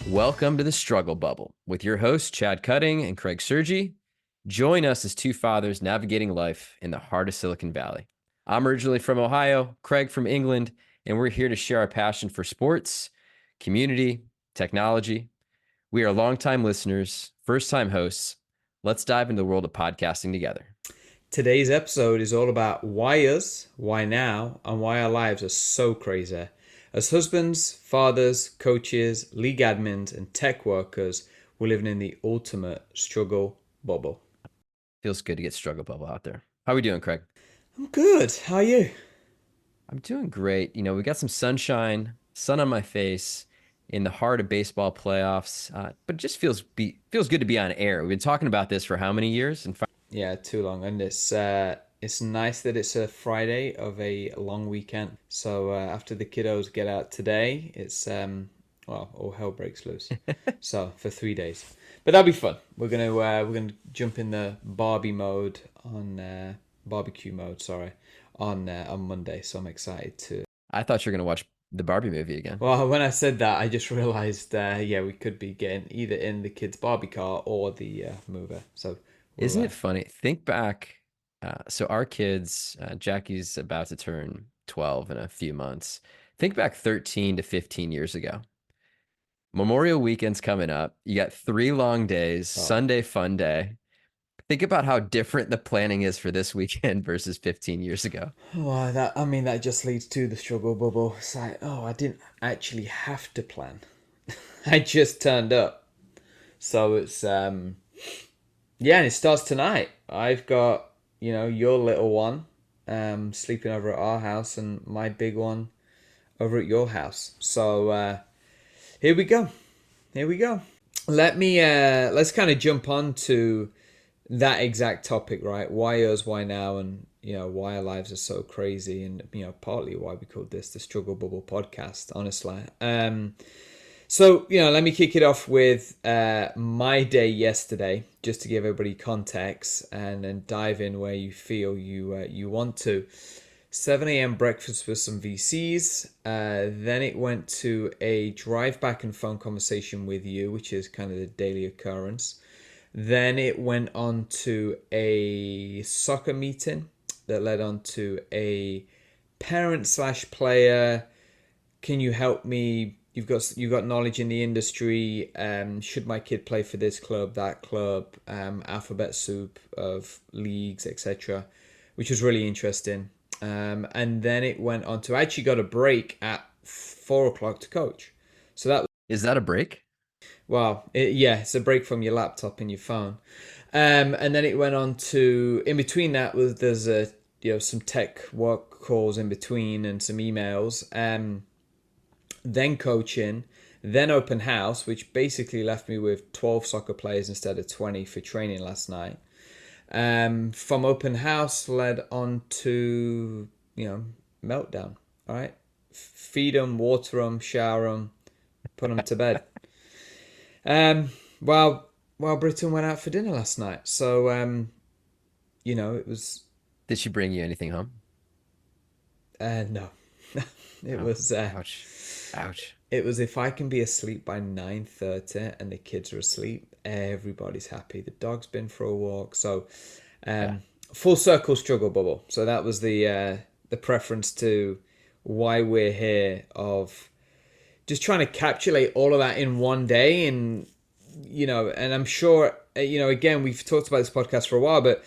Welcome to the Struggle Bubble with your hosts, Chad Cutting and Craig Sergi. Join us as two fathers navigating life in the heart of Silicon Valley. I'm originally from Ohio, Craig from England, and we're here to share our passion for sports, community, technology. We are longtime listeners, first-time hosts. Let's dive into the world of podcasting together. Today's episode is all about why us, why now, and why our lives are so crazy. As husbands, fathers, coaches, league admins, and tech workers, we're living in the ultimate struggle bubble. Feels good to get struggle bubble out there. How are we doing, Craig? I'm good. How are you? I'm doing great. You know, we got some sunshine, sun on my face in the heart of baseball playoffs, but it just feels good to be on air. We've been talking about this for how many years? Yeah, too long. And it's nice that it's a Friday of a long weekend. So after the kiddos get out today, it's all hell breaks loose. So for 3 days, but that'll be fun. We're gonna jump in the barbecue mode on Monday. So I'm excited to. I thought you were gonna watch the Barbie movie again. Well, when I said that, I just realized, we could be getting either in the kids' Barbie car or the movie. So. Isn't it funny? Think back. So our kids, Jackie's about to turn 12 in a few months. Think back 13 to 15 years ago. Memorial weekend's coming up. You got 3 long days, Sunday fun day. Think about how different the planning is for this weekend versus 15 years ago. Well, that just leads to the struggle bubble. It's like, I didn't actually have to plan. I just turned up. So it's yeah, and it starts tonight. I've got, your little one sleeping over at our house and my big one over at your house. So here we go. Let's kind of jump on to that exact topic, right? Why us, why now, and, why our lives are so crazy, and, partly why we called this the Struggle Bubble podcast, honestly. So, let me kick it off with my day yesterday, just to give everybody context, and then dive in where you feel you want to. 7 a.m. breakfast with some VCs. Then it went to a drive back and phone conversation with you, which is kind of the daily occurrence. Then it went on to a soccer meeting that led on to a parent/player. Can you help me? You've got knowledge in the industry. Should my kid play for this club, that club? Alphabet soup of leagues, etc., which was really interesting. And then it went on to, I actually got a break at 4:00 to coach. So is that a break? Well, it's a break from your laptop and your phone. And then it went on to, in between that there's some tech work calls in between and some emails. Then coaching, then open house, which basically left me with 12 soccer players instead of 20 for training last night. From open house led on to, meltdown. All right. Feed them, water them, shower them, put them to bed. While Britain went out for dinner last night. So, it was... Did she bring you anything home? No. It was... Ouch. It was, if I can be asleep by 9:30 and the kids are asleep, everybody's happy. The dog's been for a walk. So, full circle struggle bubble. So that was the preference to why we're here, of just trying to capsulate all of that in one day. And, and I'm sure, again, we've talked about this podcast for a while, but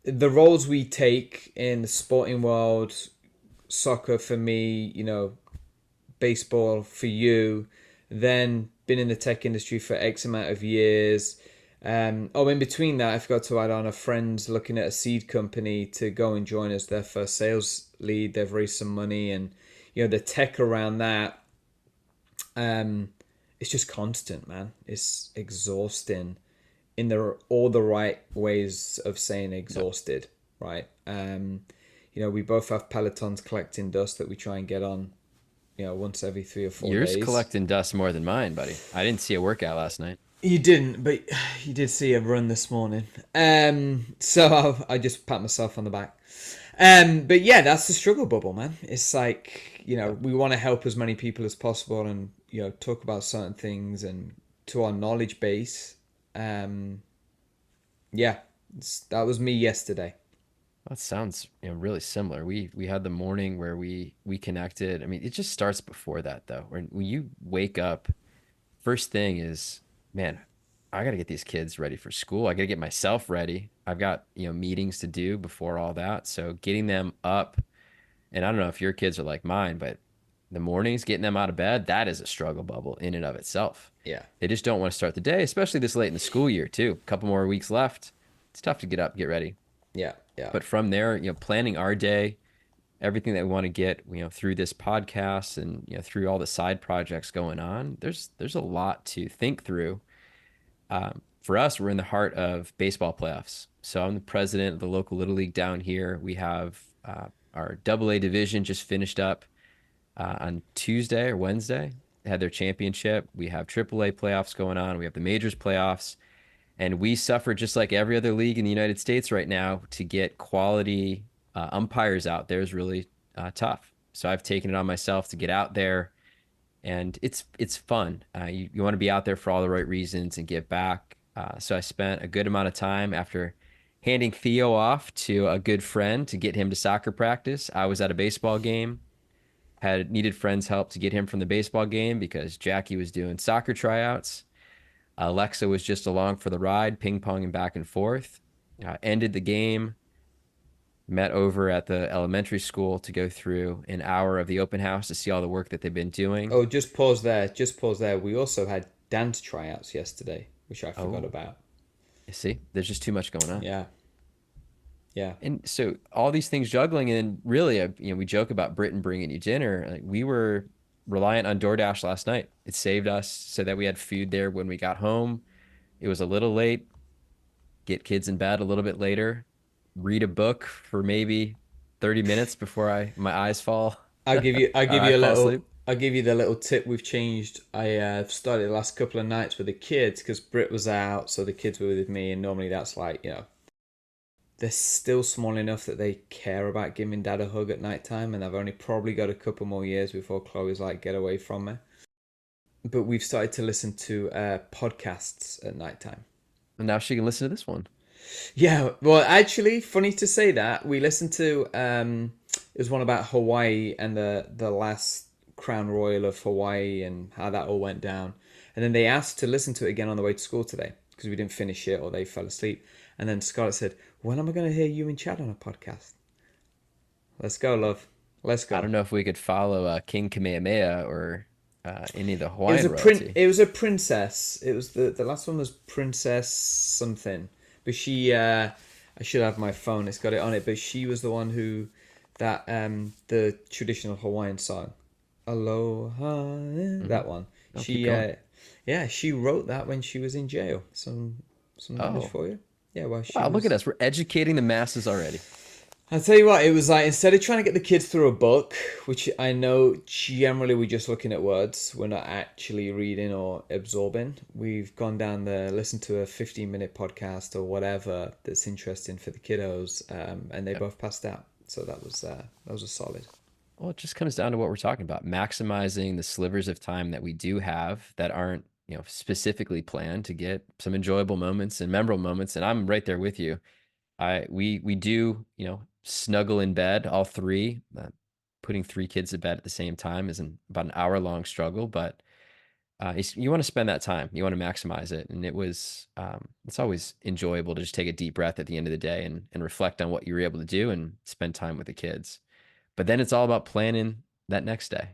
the roles we take in the sporting world, soccer for me, baseball for you, then been in the tech industry for X amount of years. In between that, I forgot to add on a friend's looking at a seed company to go and join us, their first sales lead. They've raised some money, and the tech around that, it's just constant, man. It's exhausting in all the right ways of saying exhausted, right? We both have Pelotons collecting dust that we try and get on, once every 3 or 4 days. Yours collecting dust more than mine, buddy. I didn't see a workout last night. You didn't, but you did see a run this morning. So I just pat myself on the back. But yeah, that's the struggle bubble, man. It's like, we want to help as many people as possible and, talk about certain things and to our knowledge base. Um, yeah, that was me yesterday. That sounds, really similar. We had the morning where we connected. I mean, it just starts before that though. When you wake up, first thing is, man, I got to get these kids ready for school. I got to get myself ready. I've got, meetings to do before all that. So getting them up, and I don't know if your kids are like mine, but the mornings, getting them out of bed, that is a struggle bubble in and of itself. Yeah, They just don't want to start the day, especially this late in the school year, too. A couple more weeks left. It's tough to get up, get ready. yeah, yeah, But from there, planning our day, everything that we want to get, through this podcast and, through all the side projects going on, there's a lot to think through. For us, we're in the heart of baseball playoffs. So I'm the president of the local little league down here. We have our Double A division just finished up on Tuesday or Wednesday. They had their championship. We have Triple A playoffs going on. We have the majors playoffs, and we suffer just like every other league in the United States right now to get quality umpires out there is really tough. So I've taken it on myself to get out there, and it's fun. You want to be out there for all the right reasons and give back. So I spent a good amount of time after handing Theo off to a good friend to get him to soccer practice. I was at a baseball game, had needed friends' help to get him from the baseball game because Jackie was doing soccer tryouts. Alexa was just along for the ride, ping ponging back and forth. Ended the game, met over at the elementary school to go through an hour of the open house to see all the work that they've been doing. Oh, just pause there. Just pause there. We also had dance tryouts yesterday, which I forgot Oh, about. you see, there's just too much going on. Yeah, yeah. And so all these things juggling, and really, we joke about Britain bringing you dinner. Like we were reliant on DoorDash last night. It saved us so that we had food there when we got home. It was a little late. Get kids in bed a little bit later. Read a book for maybe 30 minutes before I my eyes fall I'll or give I you a fall little. asleep. I'll give you the little tip we've changed. I've started the last couple of nights with the kids because Brit was out, so the kids were with me, and normally that's like, they're still small enough that they care about giving dad a hug at night time, and I've only probably got a couple more years before Chloe's like, get away from me. But we've started to listen to podcasts at night time. And now she can listen to this one. Yeah, well, actually, funny to say that we listened to it was one about Hawaii and the last crown royal of Hawaii and how that all went down, and then they asked to listen to it again on the way to school today because we didn't finish it or they fell asleep, and then Scarlett said, "When am I going to hear you and Chad on a podcast?" Let's go, love. Let's I go. don't know if we could follow King Kamehameha or any of the It was Hawaiian a print. royalty. It was a princess. It was the last one was Princess something, but she. I should have my phone. It's got it on it, but she was the one who that the traditional Hawaiian song, Aloha. Hmm. That one. Oh, keep She. going. Yeah, she wrote that when she was in jail. Some knowledge Oh, for you. Yeah, well, she wow, look at was. us. We're educating the masses already. I'll tell you what, it was like instead of trying to get the kids through a book, which I know generally we're just looking at words, we're not actually reading or absorbing. We've gone down the listen to a 15-minute podcast or whatever that's interesting for the kiddos, and they Yep. both passed out. So that was a solid. Well, it just comes down to what we're talking about, maximizing the slivers of time that we do have that aren't, specifically planned to get some enjoyable moments and memorable moments. And I'm right there with you. We do, snuggle in bed, all three. Putting three kids to bed at the same time is about an hour long struggle, but you want to spend that time. You want to maximize it, and it's always enjoyable to just take a deep breath at the end of the day and reflect on what you were able to do and spend time with the kids. But then it's all about planning that next day.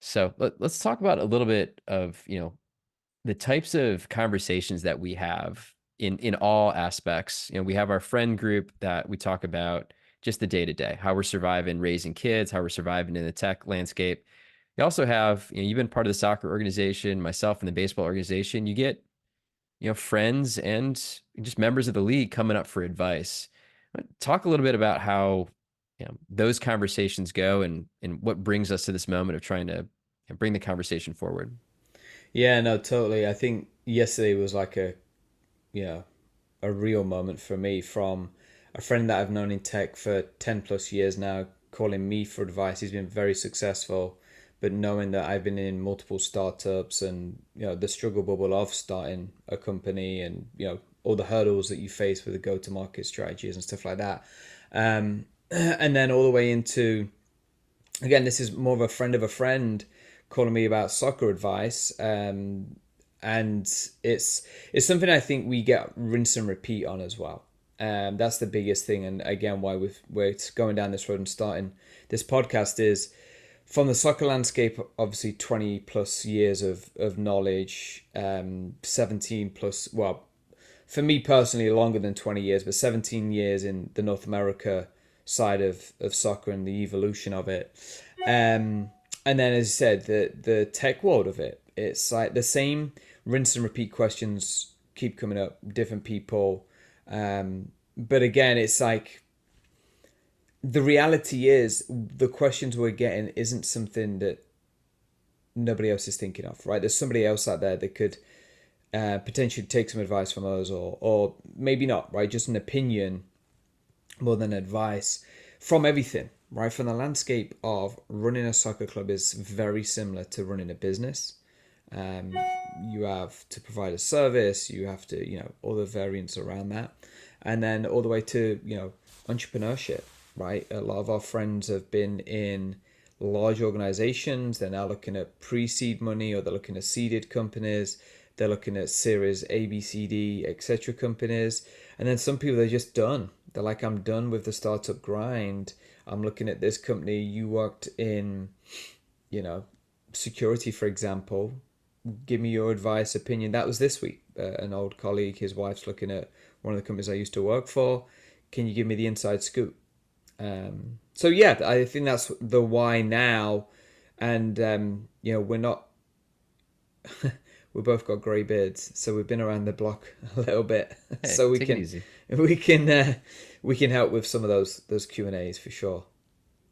So let's talk about a little bit of the types of conversations that we have in all aspects. We have our friend group that we talk about just the day to day, how we're surviving raising kids, how we're surviving in the tech landscape. You also have, you've been part of the soccer organization, myself in the baseball organization. You get, friends and just members of the league coming up for advice. Talk a little bit about how, those conversations go and what brings us to this moment of trying to bring the conversation forward. Yeah, no, totally. I think yesterday was like a you know a real moment for me from a friend that I've known in tech for 10 plus years now calling me for advice. He's been very successful, but knowing that I've been in multiple startups and, the struggle bubble of starting a company and, all the hurdles that you face with the go to market strategies and stuff like that. And then all the way into, again, this is more of a friend calling me about soccer advice. And it's something I think we get rinse and repeat on as well. That's the biggest thing, and again, why we're going down this road and starting this podcast is from the soccer landscape. Obviously, 20 plus years of knowledge, 17 plus. Well, for me personally, longer than 20 years, but 17 years in the North America side of soccer and the evolution of it. And then, as I said, the tech world of it. It's like the same rinse and repeat questions keep coming up, different people. But again, it's like the reality is the questions we're getting isn't something that nobody else is thinking of, right? There's somebody else out there that could potentially take some advice from us, or maybe not, right? Just an opinion more than advice from everything, right? From the landscape of running a soccer club is very similar to running a business. You have to provide a service, you have to, all the variants around that. And then all the way to, entrepreneurship, right? A lot of our friends have been in large organizations. They're now looking at pre-seed money, or they're looking at seeded companies. They're looking at series A, B, C, D, etc. companies. And then some people, they're just done. They're like, I'm done with the startup grind. I'm looking at this company. You worked in, security, for example. Give me your advice, opinion. That was this week. An old colleague, his wife's looking at one of the companies I used to work for. Can you give me the inside scoop? So yeah, I think that's the why now. And, we're not, we both got grey beards, so we've been around the block a little bit. Hey, So take it easy. we can help with some of those Q&As for sure.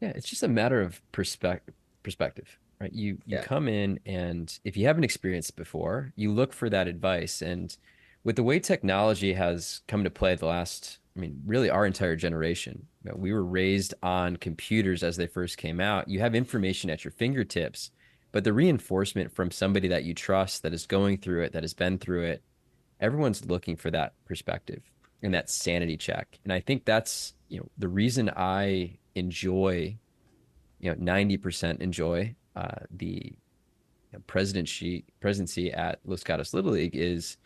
Yeah, it's just a matter of perspective, right? You Yeah, come in, and if you haven't experienced it before, you look for that advice. And with the way technology has come to play the last, I mean, really our entire generation, we were raised on computers as they first came out. You have information at your fingertips, but the reinforcement from somebody that you trust, that is going through it, that has been through it, everyone's looking for that perspective and that sanity check. And I think that's, the reason I enjoy, 90% enjoy the presidency at Los Gatos Little League is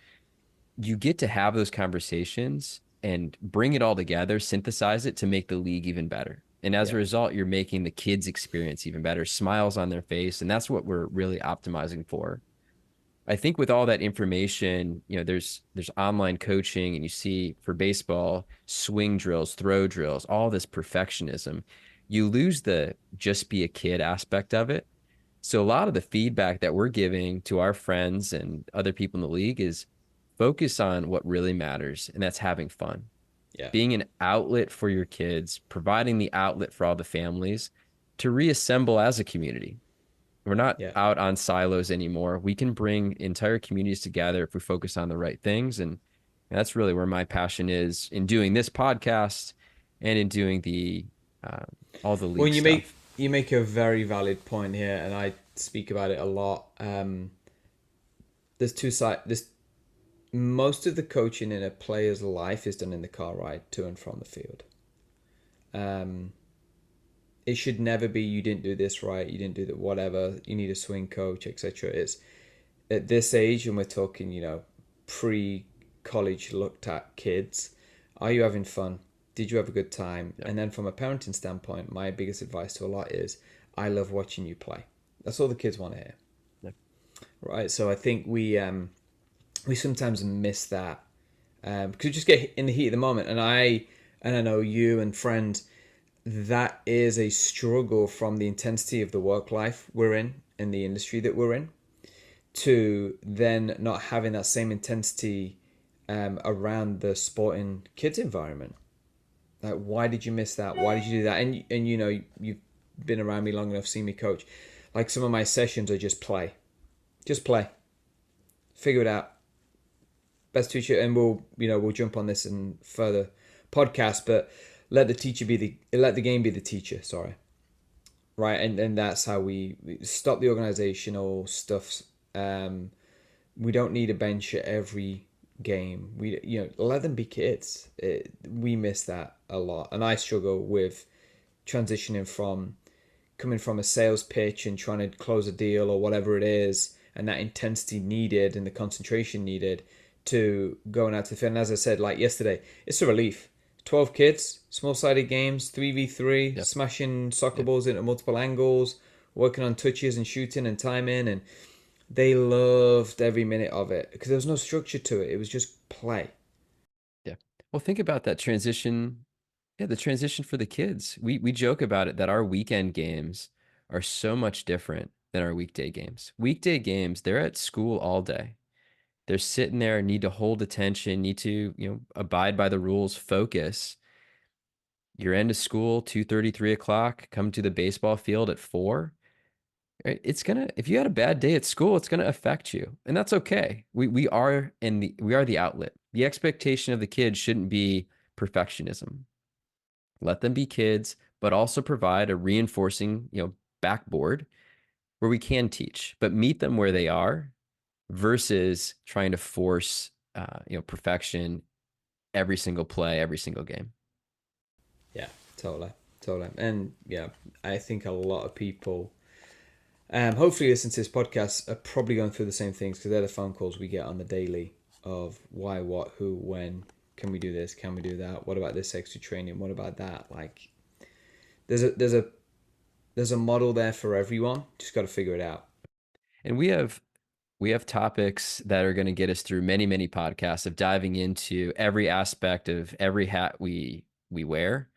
you get to have those conversations and bring it all together, synthesize it to make the league even better. And as a yeah, result, you're making the kids' experience even better, smiles on their face. And that's what we're really optimizing for. I think with all that information, there's online coaching, and you see for baseball, swing drills, throw drills, all this perfectionism. You lose the just be a kid aspect of it. So a lot of the feedback that we're giving to our friends and other people in the league is focus on what really matters, and that's having fun, yeah, being an outlet for your kids, providing the outlet for all the families to reassemble as a community. We're not yeah. out on silos anymore. We can bring entire communities together if we focus on the right things. And that's really where my passion is in doing this podcast and in doing the uh, all the Well, league stuff. you make a very valid point here, and I speak about it a lot. There's two sides. This Most of the coaching in a player's life is done in the car ride to and from the field. Um, it should never be you didn't do this right, you didn't do that, whatever. You need a swing coach, etc. It's at this age, and we're talking, pre-college looked at kids. Are you having fun? Did you have a good time? Yep. And then from a parenting standpoint, my biggest advice to a lot is, I love watching you play. That's all the kids want to hear, Yep. right? So I think we sometimes miss that because you just get in the heat of the moment. And I know you and friends, that is a struggle from the intensity of the work life we're in the industry that we're in, to then not having that same intensity around the sporting kids environment. Like, why did you miss that? Why did you do that? And you've been around me long enough, seen me coach. Like, some of my sessions are just play, figure it out. Best teacher, and we'll jump on this in further podcast, but let the game be the teacher. Sorry, right, and that's how we stop the organizational stuff. Um, we don't need a bench at every game. We let them be kids. We miss that a lot, and I struggle with transitioning from coming from a sales pitch and trying to close a deal or whatever it is, and that intensity needed and the concentration needed to going out to the field. And as I said, like yesterday, it's a relief. 12 kids, small sided games, 3v3, Yep. smashing soccer Yep. balls into multiple angles, working on touches and shooting and timing. And they loved every minute of it because there was no structure to it. It was just play. Yeah. Well, think about that transition. Yeah, the transition for the kids. We joke about it that our weekend games are so much different than our weekday games. Weekday games, they're at school all day. They're sitting there, need to hold attention, need to, abide by the rules, focus. You're end of school, 2:30, 3 o'clock, come to the baseball field at 4. Right? If you had a bad day at school, it's gonna affect you. And that's okay. We are the outlet. The expectation of the kids shouldn't be perfectionism. Let them be kids, but also provide a reinforcing, backboard where we can teach, but meet them where they are versus trying to force, perfection every single play, every single game. Yeah, totally. Totally. And yeah, I think a lot of people hopefully listen to this podcast are probably going through the same things because they're the phone calls we get on the daily of why, what, who, when. Can we do this? Can we do that? What about this extra training? What about that? Like, there's a model there for everyone. Just got to figure it out. And we have topics that are going to get us through many, many podcasts of diving into every aspect of every hat we wear.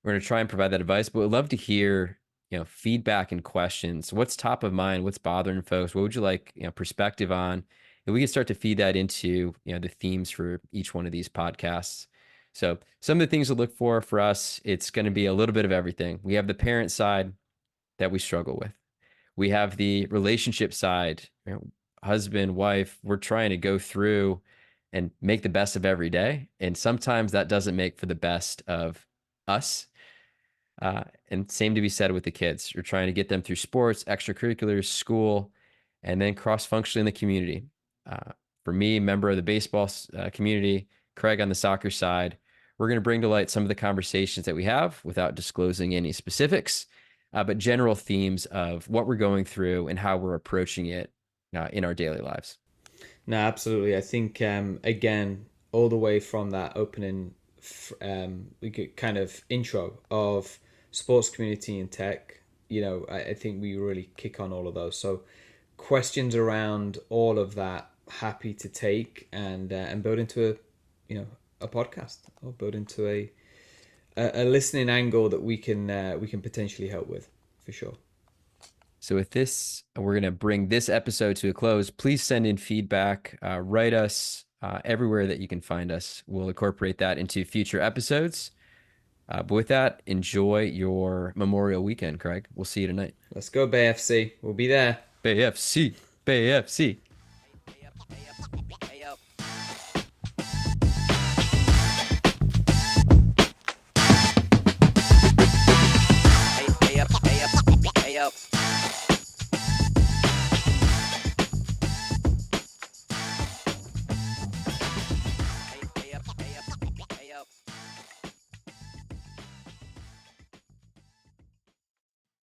We're going to try and provide that advice, but we'd love to hear, feedback and questions. What's top of mind? What's bothering folks? What would you like, perspective on? And we can start to feed that into, the themes for each one of these podcasts. So some of the things to look for us, it's going to be a little bit of everything. We have the parent side that we struggle with. We have the relationship side, husband, wife. We're trying to go through and make the best of every day. And sometimes that doesn't make for the best of us. And same to be said with the kids. You're trying to get them through sports, extracurriculars, school, and then cross functionally in the community. Uh, for me, member of the baseball community, Craig on the soccer side, we're going to bring to light some of the conversations that we have without disclosing any specifics, but general themes of what we're going through and how we're approaching it in our daily lives. No, absolutely. I think again, all the way from that opening, we get kind of intro of sports community and tech. I think we really kick on all of those. So questions around all of that, happy to take and build into a podcast or build into a listening angle that we can potentially help with for sure. So with this, we're going to bring this episode to a close. Please send in feedback, write us everywhere that you can find us. We'll incorporate that into future episodes. But with that, enjoy your Memorial weekend, Craig. We'll see you tonight. Let's go, BFC. We'll be there. BFC, BFC.